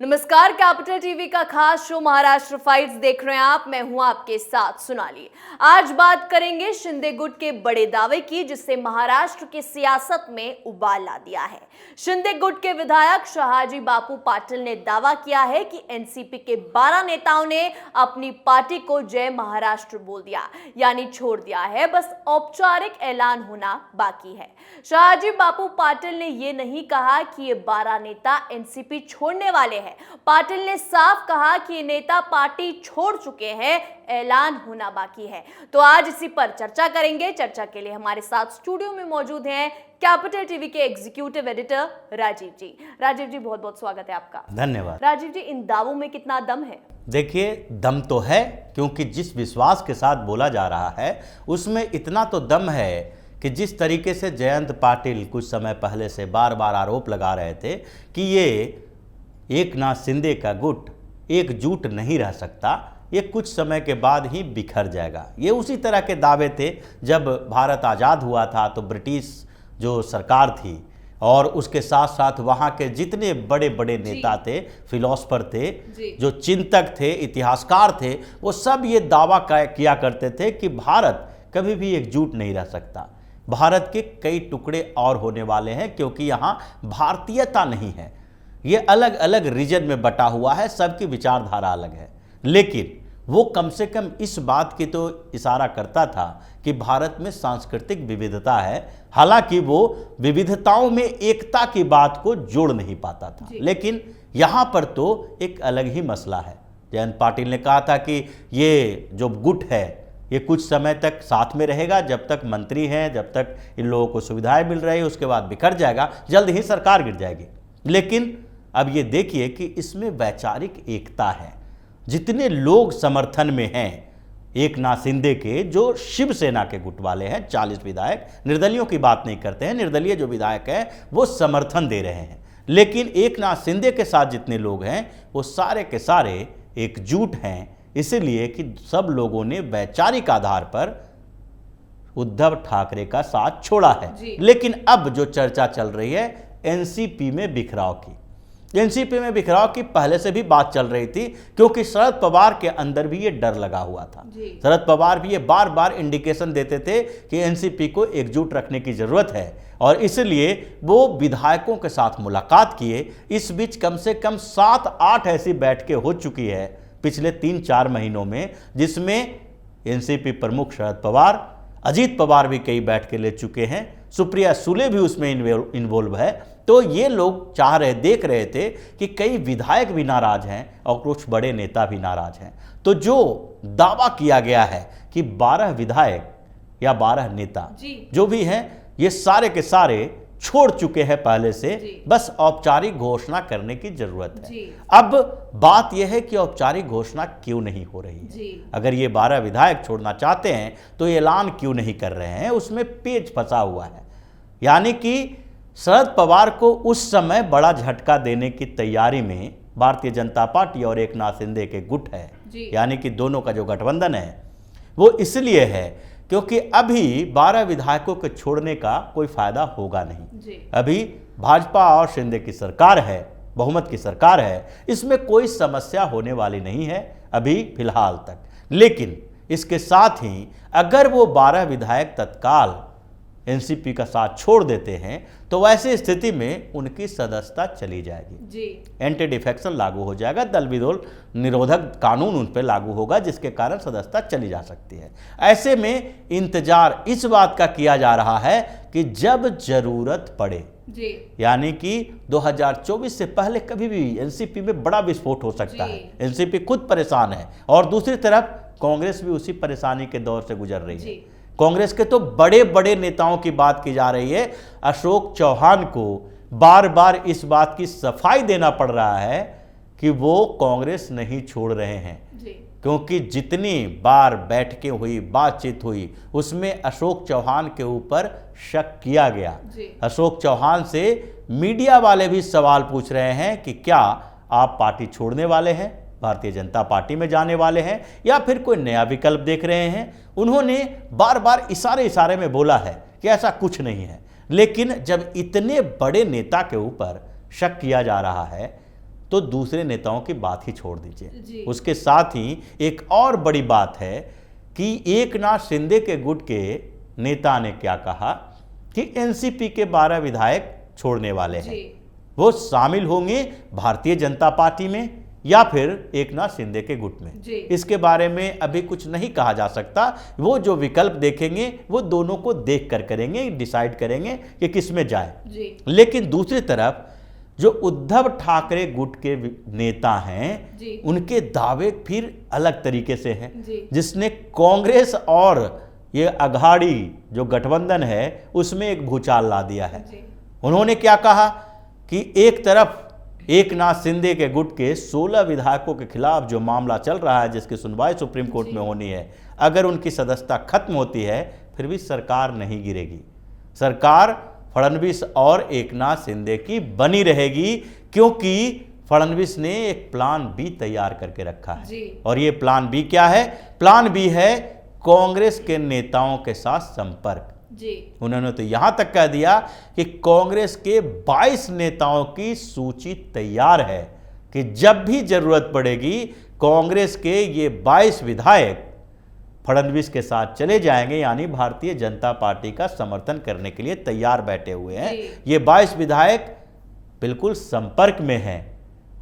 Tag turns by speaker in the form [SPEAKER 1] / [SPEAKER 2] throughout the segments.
[SPEAKER 1] नमस्कार, capital TV का खास शो महाराष्ट्र फाइट्स देख रहे हैं आप। मैं हूं आपके साथ सोनाली। आज बात करेंगे शिंदे गुट के बड़े दावे की, जिससे महाराष्ट्र की सियासत में उबाल ला दिया है। शिंदे गुट के विधायक शहाजी बापू पाटिल ने दावा किया है कि एनसीपी के 12 नेताओं ने अपनी पार्टी को जय महाराष्ट्र बोल दिया, यानी छोड़ दिया है। बस औपचारिक ऐलान होना बाकी है। शहाजी बापू पाटिल ने यह नहीं कहा कि ये 12 नेता एनसीपी छोड़ने वाले हैं। पाटिल ने साफ कहा कि ये नेता पार्टी छोड़ चुके हैं, ऐलान होना बाकी है। तो आज इसी पर चर्चा करेंगे। चर्चा के लिए हमारे साथ स्टूडियो में मौजूद हैं कैपिटल टीवी के एग्जीक्यूटिव एडिटर राजीव जी। राजीव जी, बहुत बहुत स्वागत है आपका।
[SPEAKER 2] धन्यवाद।
[SPEAKER 1] राजीव जी, इन दावों में कितना दम है?
[SPEAKER 2] देखिए, दम तो है, क्योंकि जिस विश्वास के साथ बोला जा रहा है उसमें इतना तो दम है कि जिस तरीके से जयंत पाटिल कुछ समय पहले से बार बार आरोप लगा रहे थे कि ये एकनाथ शिंदे का गुट एकजुट नहीं रह सकता, ये कुछ समय के बाद ही बिखर जाएगा। ये उसी तरह के दावे थे जब भारत आज़ाद हुआ था तो ब्रिटिश जो सरकार थी और उसके साथ साथ वहाँ के जितने बड़े बड़े नेता थे, फिलोसफर थे, जो चिंतक थे, इतिहासकार थे, वो सब ये दावा किया करते थे कि भारत कभी भी एकजुट नहीं रह सकता। भारत के कई टुकड़े और होने वाले हैं, क्योंकि यहाँ भारतीयता नहीं है, ये अलग अलग रीजन में बटा हुआ है, सबकी विचारधारा अलग है। लेकिन वो कम से कम इस बात की तो इशारा करता था कि भारत में सांस्कृतिक विविधता है, हालांकि वो विविधताओं में एकता की बात को जोड़ नहीं पाता था। लेकिन यहाँ पर तो एक अलग ही मसला है। जयंत पाटिल ने कहा था कि ये जो गुट है ये कुछ समय तक साथ में रहेगा, जब तक मंत्री हैं, जब तक इन लोगों को सुविधाएं मिल रही है, उसके बाद बिखर जाएगा, जल्द ही सरकार गिर जाएगी। लेकिन अब ये देखिए कि इसमें वैचारिक एकता है। जितने लोग समर्थन में हैं एकनाथ शिंदे के, जो शिवसेना के गुट वाले हैं, 40 विधायक, निर्दलियों की बात नहीं करते हैं, निर्दलीय जो विधायक हैं वो समर्थन दे रहे हैं। लेकिन एकनाथ शिंदे के साथ जितने लोग हैं वो सारे के सारे एकजुट हैं, इसलिए कि सब लोगों ने वैचारिक आधार पर उद्धव ठाकरे का साथ छोड़ा है। लेकिन अब जो चर्चा चल रही है एनसीपी में बिखराव की, एनसीपी में बिखराव की पहले से भी बात चल रही थी, क्योंकि शरद पवार के अंदर भी ये डर लगा हुआ था। शरद पवार भी ये बार बार इंडिकेशन देते थे कि एनसीपी को एकजुट रखने की जरूरत है, और इसलिए वो विधायकों के साथ मुलाकात किए। इस बीच कम से कम 7-8 ऐसी बैठकें हो चुकी है पिछले 3-4 महीनों में, जिसमें एनसीपी प्रमुख शरद पवार, अजीत पवार भी कई बैठकें ले चुके हैं, सुप्रिया सुले भी उसमें इन्वॉल्व है। तो ये लोग देख रहे थे कि कई विधायक भी नाराज हैं और कुछ बड़े नेता भी नाराज हैं। तो जो दावा किया गया है कि 12 विधायक या 12 नेता जो भी हैं, ये सारे के सारे छोड़ चुके हैं पहले से, बस औपचारिक घोषणा करने की जरूरत है। अब बात यह है कि औपचारिक घोषणा क्यों नहीं हो रही है? अगर ये 12 विधायक छोड़ना चाहते हैं तो ऐलान क्यों नहीं कर रहे हैं? उसमें पेच फंसा हुआ है। यानी कि शरद पवार को उस समय बड़ा झटका देने की तैयारी में भारतीय जनता पार्टी और एकनाथ शिंदे के गुट है, यानी कि दोनों का जो गठबंधन है वो इसलिए है क्योंकि अभी 12 विधायकों के छोड़ने का कोई फायदा होगा नहीं। अभी भाजपा और शिंदे की सरकार है, बहुमत की सरकार है, इसमें कोई समस्या होने वाली नहीं है अभी फिलहाल तक। लेकिन इसके साथ ही अगर वो 12 विधायक तत्काल एनसीपी का साथ छोड़ देते हैं तो वैसी स्थिति में उनकी सदस्यता चली जाएगी, एंटी डिफेक्शन लागू हो जाएगा, दल विरोध निरोधक कानून उन पर लागू होगा, जिसके कारण सदस्यता चली जा सकती है। ऐसे में इंतजार इस बात का किया जा रहा है कि जब जरूरत पड़े, यानी कि 2024 से पहले कभी भी एनसीपी में बड़ा विस्फोट हो सकता है। एनसीपी खुद परेशान है और दूसरी तरफ कांग्रेस भी उसी परेशानी के दौर से गुजर रही है। कांग्रेस के तो बड़े बड़े नेताओं की बात की जा रही है। अशोक चौहान को बार बार इस बात की सफाई देना पड़ रहा है कि वो कांग्रेस नहीं छोड़ रहे हैं, क्योंकि जितनी बार बैठकें हुई, बातचीत हुई, उसमें अशोक चौहान के ऊपर शक किया गया। अशोक चौहान से मीडिया वाले भी सवाल पूछ रहे हैं कि क्या आप पार्टी छोड़ने वाले हैं, भारतीय जनता पार्टी में जाने वाले हैं, या फिर कोई नया विकल्प देख रहे हैं। उन्होंने बार बार इशारे में बोला है कि ऐसा कुछ नहीं है। लेकिन जब इतने बड़े नेता के ऊपर शक किया जा रहा है तो दूसरे नेताओं की बात ही छोड़ दीजिए।
[SPEAKER 1] जी।
[SPEAKER 2] उसके साथ ही एक और बड़ी बात है कि एकनाथ शिंदे के गुट के नेता ने क्या कहा कि एनसीपी के 12 विधायक छोड़ने वाले हैं,
[SPEAKER 1] जी।
[SPEAKER 2] वो शामिल होंगे भारतीय जनता पार्टी में या फिर एकनाथ शिंदे के गुट में।
[SPEAKER 1] जी।
[SPEAKER 2] इसके बारे में अभी कुछ नहीं कहा जा सकता। वो जो विकल्प देखेंगे वो दोनों को देख कर करेंगे, डिसाइड करेंगे कि किस में जाए।
[SPEAKER 1] जी।
[SPEAKER 2] लेकिन दूसरी तरफ जो उद्धव ठाकरे गुट के नेता हैं,
[SPEAKER 1] जी।
[SPEAKER 2] उनके दावे फिर अलग तरीके से हैं,
[SPEAKER 1] जी।
[SPEAKER 2] जिसने कांग्रेस और ये अघाड़ी जो गठबंधन है उसमें एक भूचाल ला दिया है।
[SPEAKER 1] जी।
[SPEAKER 2] उन्होंने क्या कहा कि एक तरफ एकनाथ शिंदे के गुट के 16 विधायकों के खिलाफ जो मामला चल रहा है, जिसकी सुनवाई सुप्रीम कोर्ट में होनी है, अगर उनकी सदस्यता खत्म होती है फिर भी सरकार नहीं गिरेगी, सरकार फडणवीस और एकनाथ शिंदे की बनी रहेगी, क्योंकि फडणवीस ने एक प्लान बी तैयार करके रखा है।
[SPEAKER 1] जी।
[SPEAKER 2] और ये प्लान बी क्या है? प्लान बी है कांग्रेस के नेताओं के साथ संपर्क।
[SPEAKER 1] जी।
[SPEAKER 2] उन्होंने तो यहां तक कह दिया कि कांग्रेस के 22 नेताओं की सूची तैयार है कि जब भी जरूरत पड़ेगी कांग्रेस के ये 22 विधायक फडणवीस के साथ चले जाएंगे, यानी भारतीय जनता पार्टी का समर्थन करने के लिए तैयार बैठे हुए हैं। ये 22 विधायक बिल्कुल संपर्क में हैं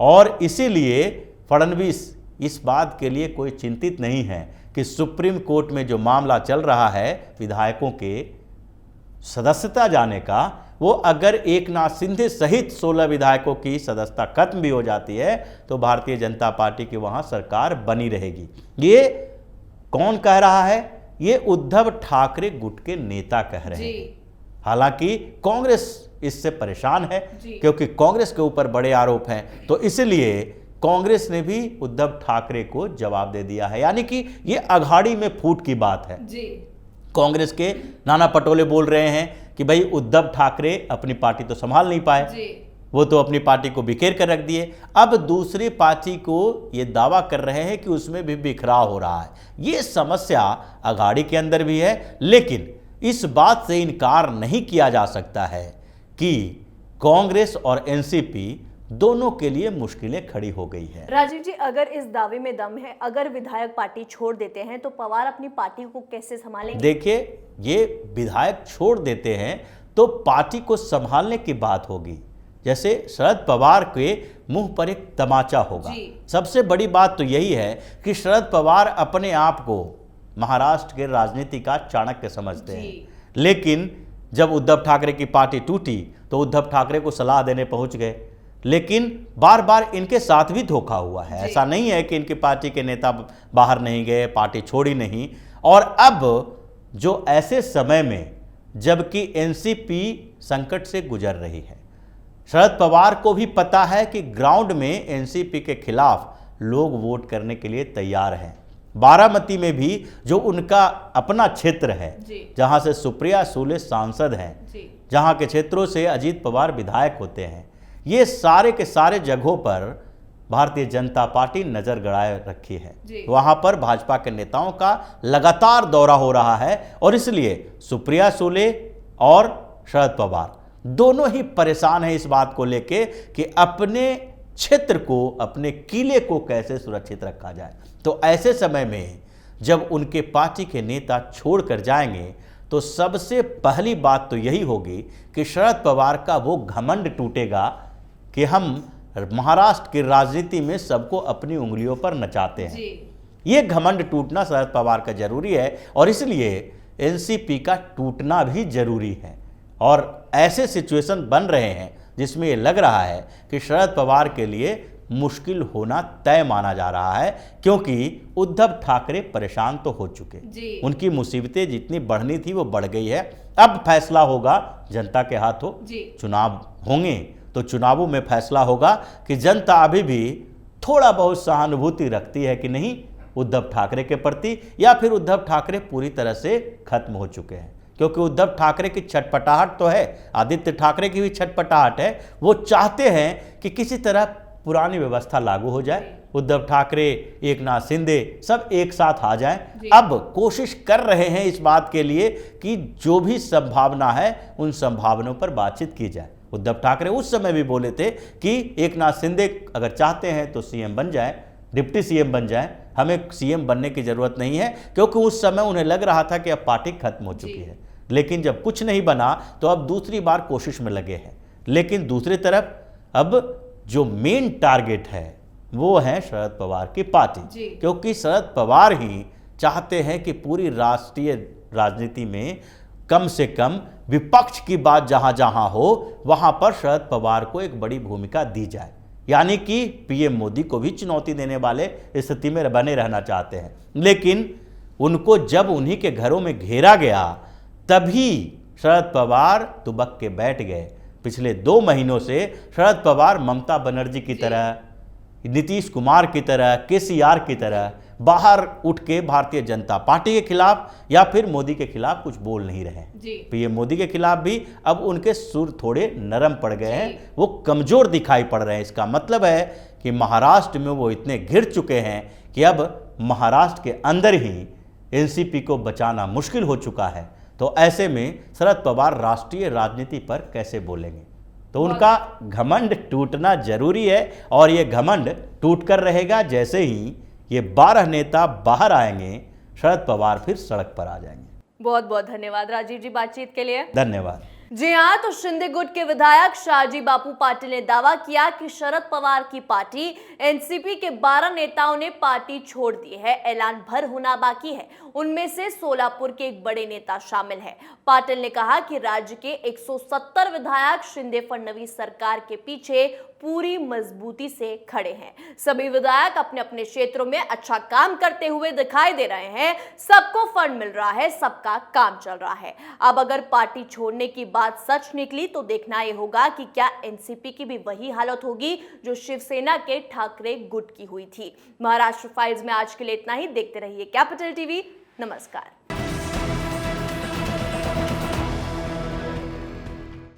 [SPEAKER 2] और इसीलिए फडणवीस इस बात के लिए कोई चिंतित नहीं है कि सुप्रीम कोर्ट में जो मामला चल रहा है विधायकों के सदस्यता जाने का, वो अगर एकनाथ शिंदे सहित 16 विधायकों की सदस्यता खत्म भी हो जाती है तो भारतीय जनता पार्टी की वहां सरकार बनी रहेगी। ये कौन कह रहा है? ये उद्धव ठाकरे गुट के नेता कह रहे हैं। हालांकि कांग्रेस इससे परेशान है क्योंकि कांग्रेस के ऊपर बड़े आरोप हैं, तो इसलिए कांग्रेस ने भी उद्धव ठाकरे को जवाब दे दिया है, यानी कि ये अघाड़ी में फूट की बात है। कांग्रेस के नाना पटोले बोल रहे हैं कि भाई उद्धव ठाकरे अपनी पार्टी तो संभाल नहीं पाए, वो तो अपनी पार्टी को बिखेर कर रख दिए, अब दूसरी पार्टी को ये दावा कर रहे हैं कि उसमें भी बिखराव हो रहा है। ये समस्या अघाड़ी के अंदर भी है, लेकिन इस बात से इनकार नहीं किया जा सकता है कि कांग्रेस और एनसीपी दोनों के लिए मुश्किलें खड़ी हो गई है।
[SPEAKER 1] राजीव जी, अगर इस दावे में दम है, अगर विधायक पार्टी छोड़ देते हैं तो पवार अपनी पार्टी को कैसे संभालेंगे?
[SPEAKER 2] देखिए, ये विधायक छोड़ देते हैं तो पार्टी को संभालने की बात होगी, जैसे शरद पवार के मुंह पर एक तमाचा होगा। सबसे बड़ी बात तो यही है कि शरद पवार अपने आप को महाराष्ट्र के राजनीति का चाणक्य समझते हैं, लेकिन जब उद्धव ठाकरे की पार्टी टूटी तो उद्धव ठाकरे को सलाह देने पहुंच गए, लेकिन बार बार इनके साथ भी धोखा हुआ है। ऐसा नहीं है कि इनकी पार्टी के नेता बाहर नहीं गए, पार्टी छोड़ी नहीं। और अब जो ऐसे समय में जबकि एनसीपी संकट से गुजर रही है, शरद पवार को भी पता है कि ग्राउंड में एनसीपी के खिलाफ लोग वोट करने के लिए तैयार हैं। बारामती में भी जो उनका अपना क्षेत्र है, जहां से सुप्रिया सुले सांसद हैं, जहां के क्षेत्रों से अजीत पवार विधायक होते हैं, ये सारे के सारे जगहों पर भारतीय जनता पार्टी नजर गड़ाए रखी है। वहां पर भाजपा के नेताओं का लगातार दौरा हो रहा है और इसलिए सुप्रिया सुले और शरद पवार दोनों ही परेशान हैं इस बात को लेके कि अपने क्षेत्र को, अपने किले को कैसे सुरक्षित रखा जाए। तो ऐसे समय में जब उनके पार्टी के नेता छोड़ कर जाएंगे तो सबसे पहली बात तो यही होगी कि शरद पवार का वो घमंड टूटेगा कि हम महाराष्ट्र की राजनीति में सबको अपनी उंगलियों पर नचाते हैं। ये घमंड टूटना शरद पवार का जरूरी है और इसलिए एनसीपी का टूटना भी जरूरी है। और ऐसे सिचुएशन बन रहे हैं जिसमें ये लग रहा है कि शरद पवार के लिए मुश्किल होना तय माना जा रहा है, क्योंकि उद्धव ठाकरे परेशान तो हो चुके, उनकी मुसीबतें जितनी बढ़नी थी वो बढ़ गई है। अब फैसला होगा जनता के हाथों, चुनाव होंगे तो चुनावों में फैसला होगा कि जनता अभी भी थोड़ा बहुत सहानुभूति रखती है कि नहीं उद्धव ठाकरे के प्रति, या फिर उद्धव ठाकरे पूरी तरह से खत्म हो चुके हैं। क्योंकि उद्धव ठाकरे की छटपटाहट तो है, आदित्य ठाकरे की भी छटपटाहट है, वो चाहते हैं कि किसी तरह पुरानी व्यवस्था लागू हो जाए, उद्धव ठाकरे, एकनाथ शिंदे सब एक साथ आ जाएं। अब कोशिश कर रहे हैं इस बात के लिए कि जो भी संभावना है उन संभावनाओं पर बातचीत की जाए। उद्धव ठाकरे उस समय भी बोले थे कि एकनाथ शिंदे अगर चाहते हैं तो सीएम बन जाए, डिप्टी सीएम बन जाए, हमें सीएम बनने की जरूरत नहीं है, क्योंकि उस समय उन्हें लग रहा था कि अब पार्टी खत्म हो चुकी है। लेकिन जब कुछ नहीं बना तो अब दूसरी बार कोशिश में लगे हैं। लेकिन दूसरी तरफ अब जो मेन टारगेट है वो है शरद पवार की पार्टी, क्योंकि शरद पवार ही चाहते हैं कि पूरी राष्ट्रीय राजनीति में कम से कम विपक्ष की बात जहां जहां हो वहां पर शरद पवार को एक बड़ी भूमिका दी जाए, यानी कि पीएम मोदी को भी चुनौती देने वाले स्थिति में बने रहना चाहते हैं। लेकिन उनको जब उन्हीं के घरों में घेरा गया तभी शरद पवार दुबक के बैठ गए। पिछले 2 महीनों से शरद पवार ममता बनर्जी की तरह, नीतीश कुमार की तरह, केसीआर की तरह बाहर उठ के भारतीय जनता पार्टी के खिलाफ या फिर मोदी के खिलाफ कुछ बोल नहीं रहे। पीएम मोदी के खिलाफ भी अब उनके सुर थोड़े नरम पड़ गए हैं, वो कमजोर दिखाई पड़ रहे हैं। इसका मतलब है कि महाराष्ट्र में वो इतने घिर चुके हैं कि अब महाराष्ट्र के अंदर ही एनसीपी को बचाना मुश्किल हो चुका है। तो ऐसे में शरद पवार राष्ट्रीय राजनीति पर कैसे बोलेंगे? तो उनका घमंड टूटना जरूरी है, और ये घमंड टूट कर रहेगा जैसे ही ये 12 नेता बाहर आएंगे, शरद पवार फिर सड़क पर आ जाएंगे।
[SPEAKER 1] बहुत बहुत धन्यवाद राजीव जी बातचीत के लिए।
[SPEAKER 2] धन्यवाद।
[SPEAKER 1] जी हाँ, तो शिंदे गुट के विधायक शाहजी बापू पाटिल ने दावा किया कि शरद पवार की पार्टी एनसीपी के 12 नेताओं ने पार्टी छोड़ दी है। ऐलान भर होना बाकी है, उनमें से सोलापुर के एक बड़े नेता शामिल है। पाटिल ने कहा कि राज्य के 170 विधायक शिंदे फडणवीस सरकार के पीछे पूरी मजबूती से खड़े हैं। सभी विधायक अपने अपने क्षेत्रों में अच्छा काम करते हुए दिखाई दे रहे हैं। सबको फंड मिल रहा है, सबका काम चल रहा है। अब अगर पार्टी छोड़ने की बात सच निकली तो देखना यह होगा कि क्या एनसीपी की भी वही हालत होगी जो शिवसेना के ठाकरे गुट की हुई थी। महाराष्ट्र फाइल्स में आज के लिए इतना ही। देखते रहिए कैपिटल टीवी। नमस्कार।